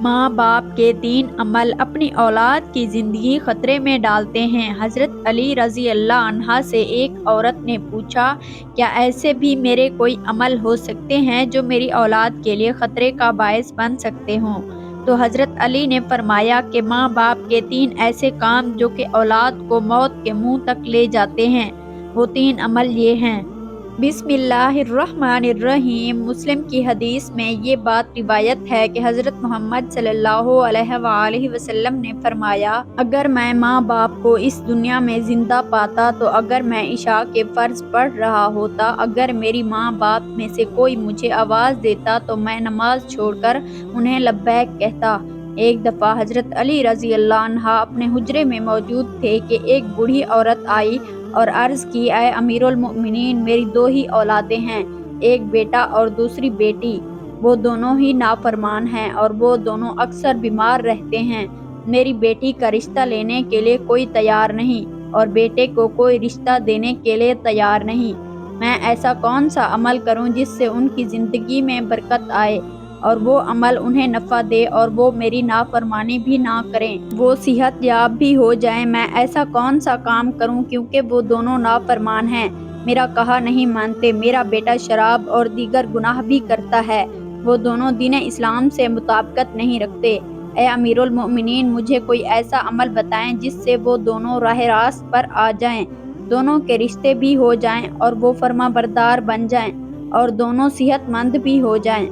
ماں باپ کے 3 عمل اپنی اولاد کی زندگی خطرے میں ڈالتے ہیں۔ حضرت علی رضی اللہ عنہ سے ایک عورت نے پوچھا، کیا ایسے بھی میرے کوئی عمل ہو سکتے ہیں جو میری اولاد کے لیے خطرے کا باعث بن سکتے ہوں؟ تو حضرت علی نے فرمایا کہ ماں باپ کے 3 ایسے کام جو کہ اولاد کو موت کے منہ تک لے جاتے ہیں، وہ 3 عمل یہ ہیں۔ بسم اللہ الرحمن الرحیم۔ مسلم کی حدیث میں یہ بات روایت ہے کہ حضرت محمد صلی اللہ علیہ وآلہ وسلم نے فرمایا، اگر میں ماں باپ کو اس دنیا میں زندہ پاتا تو اگر میں عشاء کے فرض پڑھ رہا ہوتا، اگر میری ماں باپ میں سے کوئی مجھے آواز دیتا تو میں نماز چھوڑ کر انہیں لبیک کہتا۔ ایک دفعہ حضرت علی رضی اللہ عنہ اپنے حجرے میں موجود تھے کہ ایک بوڑھی عورت آئی اور عرض کی، اے امیر المؤمنین، میری 2 ہی اولادیں ہیں، ایک بیٹا اور دوسری بیٹی، وہ دونوں ہی نافرمان ہیں اور وہ دونوں اکثر بیمار رہتے ہیں۔ میری بیٹی کا رشتہ لینے کے لیے کوئی تیار نہیں اور بیٹے کو کوئی رشتہ دینے کے لیے تیار نہیں۔ میں ایسا کون سا عمل کروں جس سے ان کی زندگی میں برکت آئے اور وہ عمل انہیں نفع دے اور وہ میری نافرمانی بھی نہ کریں، وہ صحت یاب بھی ہو جائیں؟ میں ایسا کون سا کام کروں کیونکہ وہ دونوں نافرمان ہیں، میرا کہا نہیں مانتے، میرا بیٹا شراب اور دیگر گناہ بھی کرتا ہے، وہ دونوں دین اسلام سے مطابقت نہیں رکھتے۔ اے امیر المؤمنین، مجھے کوئی ایسا عمل بتائیں جس سے وہ دونوں راہ راست پر آ جائیں، دونوں کے رشتے بھی ہو جائیں اور وہ فرما بردار بن جائیں اور دونوں صحت مند بھی ہو جائیں۔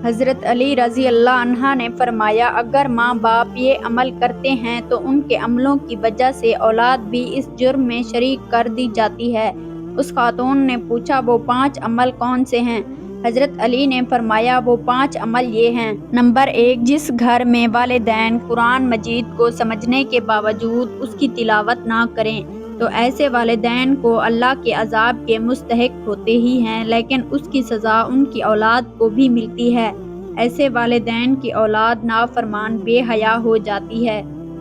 حضرت علی رضی اللہ عنہ نے فرمایا، اگر ماں باپ یہ عمل کرتے ہیں تو ان کے عملوں کی وجہ سے اولاد بھی اس جرم میں شریک کر دی جاتی ہے۔ اس خاتون نے پوچھا، وہ 5 عمل کون سے ہیں؟ حضرت علی نے فرمایا، وہ 5 عمل یہ ہیں۔ نمبر 1، جس گھر میں والدین قرآن مجید کو سمجھنے کے باوجود اس کی تلاوت نہ کریں تو ایسے والدین کو اللہ کے عذاب کے مستحق ہوتے ہی ہیں، لیکن اس کی سزا ان کی اولاد کو بھی ملتی ہے۔ ایسے والدین کی اولاد نافرمان بے حیا ہو جاتی ہے۔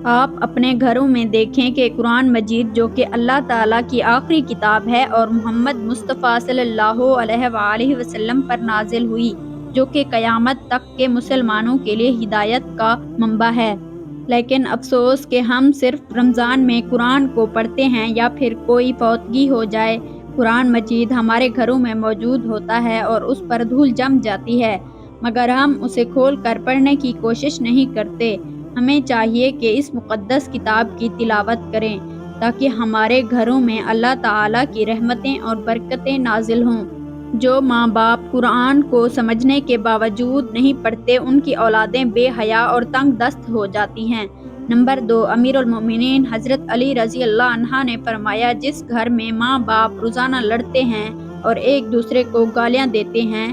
آپ اپنے گھروں میں دیکھیں کہ قرآن مجید جو کہ اللہ تعالیٰ کی آخری کتاب ہے اور محمد مصطفیٰ صلی اللہ علیہ وآلہ وسلم پر نازل ہوئی، جو کہ قیامت تک کے مسلمانوں کے لیے ہدایت کا منبع ہے، لیکن افسوس کہ ہم صرف رمضان میں قرآن کو پڑھتے ہیں یا پھر کوئی فوتگی ہو جائے، قرآن مجید ہمارے گھروں میں موجود ہوتا ہے اور اس پر دھول جم جاتی ہے، مگر ہم اسے کھول کر پڑھنے کی کوشش نہیں کرتے۔ ہمیں چاہیے کہ اس مقدس کتاب کی تلاوت کریں تاکہ ہمارے گھروں میں اللہ تعالیٰ کی رحمتیں اور برکتیں نازل ہوں۔ جو ماں باپ قرآن کو سمجھنے کے باوجود نہیں پڑھتے، ان کی اولادیں بے حیا اور تنگ دست ہو جاتی ہیں۔ نمبر 2، امیر المؤمنین حضرت علی رضی اللہ عنہ نے فرمایا، جس گھر میں ماں باپ روزانہ لڑتے ہیں اور ایک دوسرے کو گالیاں دیتے ہیں،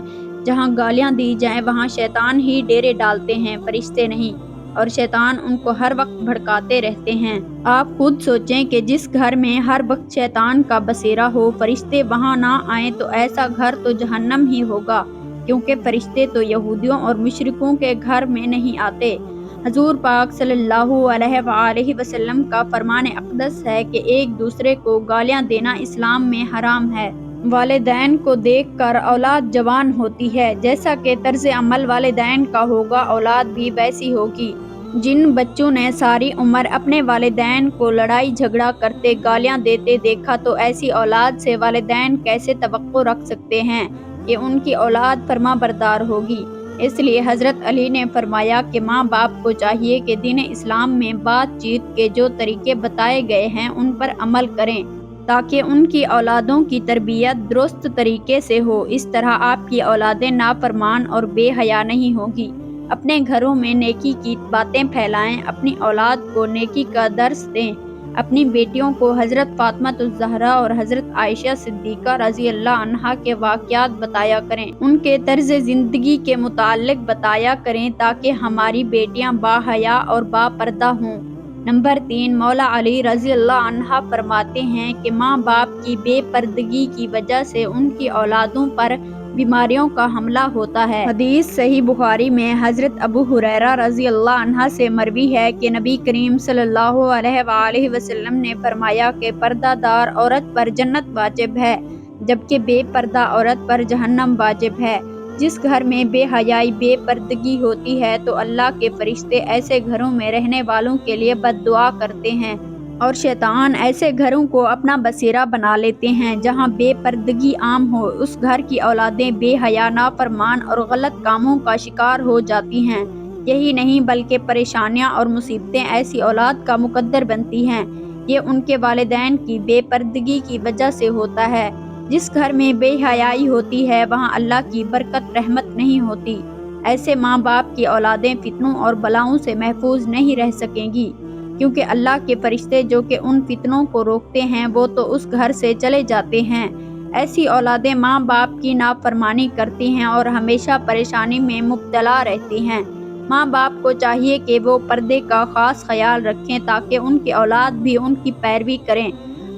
جہاں گالیاں دی جائیں وہاں شیطان ہی ڈیرے ڈالتے ہیں، فرشتے نہیں، اور شیطان ان کو ہر وقت بھڑکاتے رہتے ہیں۔ آپ خود سوچیں کہ جس گھر میں ہر وقت شیطان کا بسیرا ہو، فرشتے وہاں نہ آئیں تو ایسا گھر تو جہنم ہی ہوگا، کیونکہ فرشتے تو یہودیوں اور مشرکوں کے گھر میں نہیں آتے۔ حضور پاک صلی اللہ علیہ وآلہ وسلم کا فرمان اقدس ہے کہ ایک دوسرے کو گالیاں دینا اسلام میں حرام ہے۔ والدین کو دیکھ کر اولاد جوان ہوتی ہے، جیسا کہ طرز عمل والدین کا ہوگا اولاد بھی ویسی ہوگی۔ جن بچوں نے ساری عمر اپنے والدین کو لڑائی جھگڑا کرتے، گالیاں دیتے دیکھا تو ایسی اولاد سے والدین کیسے توقع رکھ سکتے ہیں کہ ان کی اولاد فرما بردار ہوگی؟ اس لیے حضرت علی نے فرمایا کہ ماں باپ کو چاہیے کہ دین اسلام میں بات چیت کے جو طریقے بتائے گئے ہیں ان پر عمل کریں تاکہ ان کی اولادوں کی تربیت درست طریقے سے ہو۔ اس طرح آپ کی اولادیں نافرمان اور بے حیا نہیں ہوگی۔ اپنے گھروں میں نیکی کی باتیں پھیلائیں، اپنی اولاد کو نیکی کا درس دیں، اپنی بیٹیوں کو حضرت فاطمۃ الزہرا اور حضرت عائشہ صدیقہ رضی اللہ عنہا کے واقعات بتایا کریں، ان کے طرز زندگی کے متعلق بتایا کریں تاکہ ہماری بیٹیاں با حیا اور با پردہ ہوں۔ نمبر 3، مولا علی رضی اللہ عنہ فرماتے ہیں کہ ماں باپ کی بے پردگی کی وجہ سے ان کی اولادوں پر بیماریوں کا حملہ ہوتا ہے۔ حدیث صحیح بخاری میں حضرت ابو ہریرہ رضی اللہ عنہ سے مروی ہے کہ نبی کریم صلی اللہ علیہ وآلہ وسلم نے فرمایا کہ پردہ دار عورت پر جنت واجب ہے، جبکہ بے پردہ عورت پر جہنم واجب ہے۔ جس گھر میں بے حیائی بے پردگی ہوتی ہے تو اللہ کے فرشتے ایسے گھروں میں رہنے والوں کے لیے بد دعا کرتے ہیں اور شیطان ایسے گھروں کو اپنا بسیرا بنا لیتے ہیں جہاں بے پردگی عام ہو۔ اس گھر کی اولادیں بے حیا، نافرمان اور غلط کاموں کا شکار ہو جاتی ہیں۔ یہی نہیں بلکہ پریشانیاں اور مصیبتیں ایسی اولاد کا مقدر بنتی ہیں۔ یہ ان کے والدین کی بے پردگی کی وجہ سے ہوتا ہے۔ جس گھر میں بے حیائی ہوتی ہے وہاں اللہ کی برکت رحمت نہیں ہوتی۔ ایسے ماں باپ کی اولادیں فتنوں اور بلاؤں سے محفوظ نہیں رہ سکیں گی، کیونکہ اللہ کے فرشتے جو کہ ان فتنوں کو روکتے ہیں وہ تو اس گھر سے چلے جاتے ہیں۔ ایسی اولادیں ماں باپ کی نافرمانی کرتی ہیں اور ہمیشہ پریشانی میں مبتلا رہتی ہیں۔ ماں باپ کو چاہیے کہ وہ پردے کا خاص خیال رکھیں تاکہ ان کی اولاد بھی ان کی پیروی کریں۔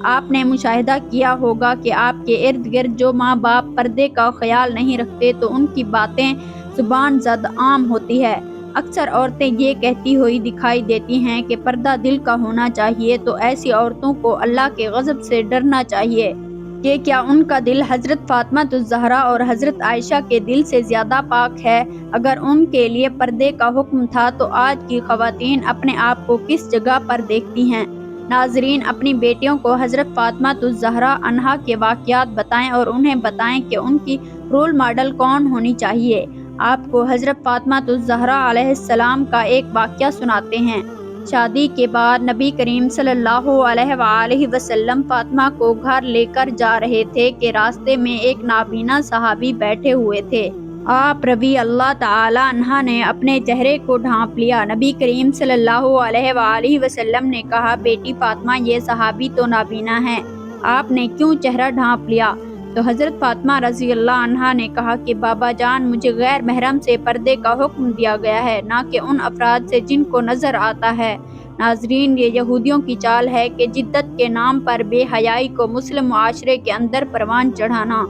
آپ نے مشاہدہ کیا ہوگا کہ آپ کے ارد گرد جو ماں باپ پردے کا خیال نہیں رکھتے تو ان کی باتیں زبان زد عام ہوتی ہے۔ اکثر عورتیں یہ کہتی ہوئی دکھائی دیتی ہیں کہ پردہ دل کا ہونا چاہیے، تو ایسی عورتوں کو اللہ کے غضب سے ڈرنا چاہیے کہ کیا ان کا دل حضرت فاطمہ الزہرا اور حضرت عائشہ کے دل سے زیادہ پاک ہے؟ اگر ان کے لیے پردے کا حکم تھا تو آج کی خواتین اپنے آپ کو کس جگہ پر دیکھتی ہیں؟ ناظرین، اپنی بیٹیوں کو حضرت فاطمہ الزہرا عنہا کے واقعات بتائیں اور انہیں بتائیں کہ ان کی رول ماڈل کون ہونی چاہیے۔ آپ کو حضرت فاطمہ الزہرا علیہ السلام کا ایک واقعہ سناتے ہیں۔ شادی کے بعد نبی کریم صلی اللہ علیہ وآلہ وسلم فاطمہ کو گھر لے کر جا رہے تھے کہ راستے میں ایک نابینا صحابی بیٹھے ہوئے تھے۔ آپ رضی اللہ تعالی عنہ نے اپنے چہرے کو ڈھانپ لیا۔ نبی کریم صلی اللہ علیہ وآلہ وسلم نے کہا، بیٹی فاطمہ، یہ صحابی تو نابینا ہے، آپ نے کیوں چہرہ ڈھانپ لیا؟ تو حضرت فاطمہ رضی اللہ عنہا نے کہا کہ بابا جان، مجھے غیر محرم سے پردے کا حکم دیا گیا ہے، نہ کہ ان افراد سے جن کو نظر آتا ہے۔ ناظرین، یہ یہودیوں کی چال ہے کہ جدت کے نام پر بے حیائی کو مسلم معاشرے کے اندر پروان چڑھانا۔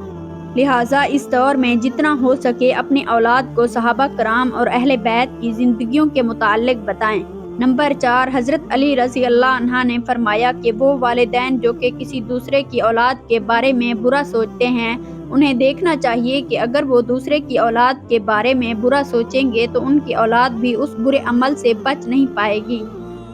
لہٰذا اس دور میں جتنا ہو سکے اپنی اولاد کو صحابہ کرام اور اہل بیت کی زندگیوں کے متعلق بتائیں۔ نمبر 4، حضرت علی رضی اللہ عنہ نے فرمایا کہ وہ والدین جو کہ کسی دوسرے کی اولاد کے بارے میں برا سوچتے ہیں، انہیں دیکھنا چاہیے کہ اگر وہ دوسرے کی اولاد کے بارے میں برا سوچیں گے تو ان کی اولاد بھی اس برے عمل سے بچ نہیں پائے گی۔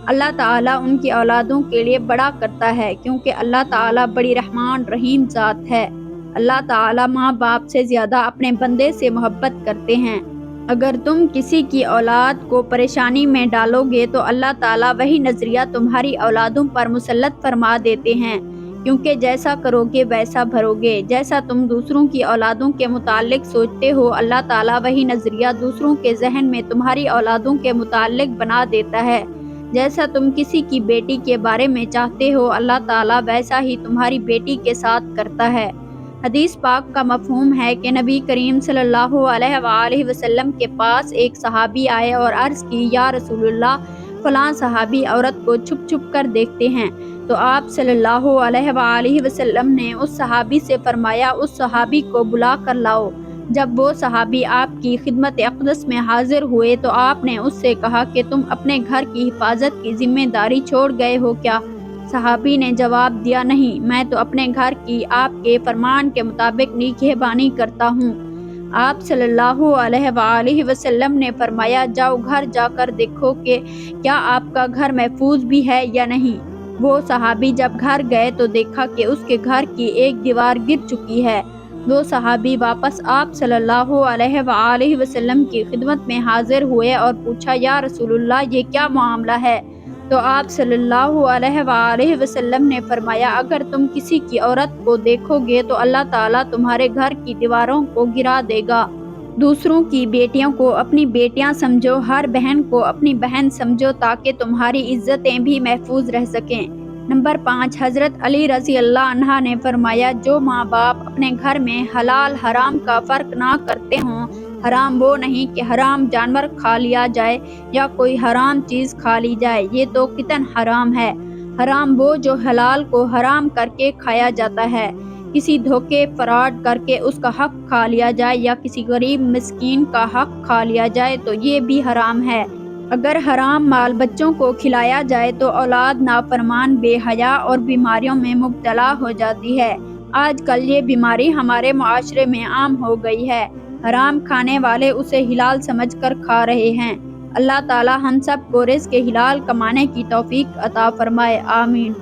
اللہ تعالیٰ ان کی اولادوں کے لیے بڑا کرتا ہے، کیونکہ اللہ تعالیٰ بڑی رحمان رحیم ذات ہے۔ اللہ تعالیٰ ماں باپ سے زیادہ اپنے بندے سے محبت کرتے ہیں۔ اگر تم کسی کی اولاد کو پریشانی میں ڈالو گے تو اللہ تعالیٰ وہی نظریہ تمہاری اولادوں پر مسلط فرما دیتے ہیں، کیونکہ جیسا کرو گے ویسا بھرو گے۔ جیسا تم دوسروں کی اولادوں کے متعلق سوچتے ہو، اللہ تعالیٰ وہی نظریہ دوسروں کے ذہن میں تمہاری اولادوں کے متعلق بنا دیتا ہے۔ جیسا تم کسی کی بیٹی کے بارے میں چاہتے ہو، اللہ تعالیٰ ویسا ہی تمہاری بیٹی کے ساتھ کرتا ہے۔ حدیث پاک کا مفہوم ہے کہ نبی کریم صلی اللہ علیہ وآلہ وسلم کے پاس ایک صحابی آئے اور عرض کی، یا رسول اللہ، فلاں صحابی عورت کو چھپ چھپ کر دیکھتے ہیں۔ تو آپ صلی اللہ علیہ وآلہ وسلم نے اس صحابی سے فرمایا، اس صحابی کو بلا کر لاؤ۔ جب وہ صحابی آپ کی خدمت اقدس میں حاضر ہوئے تو آپ نے اس سے کہا کہ تم اپنے گھر کی حفاظت کی ذمہ داری چھوڑ گئے ہو کیا؟ صحابی نے جواب دیا، نہیں، میں تو اپنے گھر کی آپ کے فرمان کے مطابق نگہبانی کرتا ہوں۔ آپ صلی اللہ علیہ وآلہ وسلم نے فرمایا، جاؤ گھر جا کر دیکھو کہ کیا آپ کا گھر محفوظ بھی ہے یا نہیں۔ وہ صحابی جب گھر گئے تو دیکھا کہ اس کے گھر کی ایک دیوار گر چکی ہے۔ وہ صحابی واپس آپ صلی اللہ علیہ وآلہ وسلم کی خدمت میں حاضر ہوئے اور پوچھا، یا رسول اللہ، یہ کیا معاملہ ہے؟ تو آپ صلی اللہ علیہ وآلہ وسلم نے فرمایا، اگر تم کسی کی عورت کو دیکھو گے تو اللہ تعالیٰ تمہارے گھر کی دیواروں کو گرا دے گا۔ دوسروں کی بیٹیوں کو اپنی بیٹیاں سمجھو، ہر بہن کو اپنی بہن سمجھو، تاکہ تمہاری عزتیں بھی محفوظ رہ سکیں۔ نمبر 5، حضرت علی رضی اللہ عنہ نے فرمایا، جو ماں باپ اپنے گھر میں حلال حرام کا فرق نہ کرتے ہوں، حرام وہ نہیں کہ حرام جانور کھا لیا جائے یا کوئی حرام چیز کھا لی جائے، یہ تو قطعاً حرام ہے۔ حرام وہ جو حلال کو حرام کر کے کھایا جاتا ہے، کسی دھوکے فراڈ کر کے اس کا حق کھا لیا جائے یا کسی غریب مسکین کا حق کھا لیا جائے تو یہ بھی حرام ہے۔ اگر حرام مال بچوں کو کھلایا جائے تو اولاد نافرمان، بے حیا اور بیماریوں میں مبتلا ہو جاتی ہے۔ آج کل یہ بیماری ہمارے معاشرے میں عام ہو گئی ہے۔ حرام کھانے والے اسے حلال سمجھ کر کھا رہے ہیں۔ اللہ تعالی ہم سب کو رزق حلال کمانے کی توفیق عطا فرمائے، آمین۔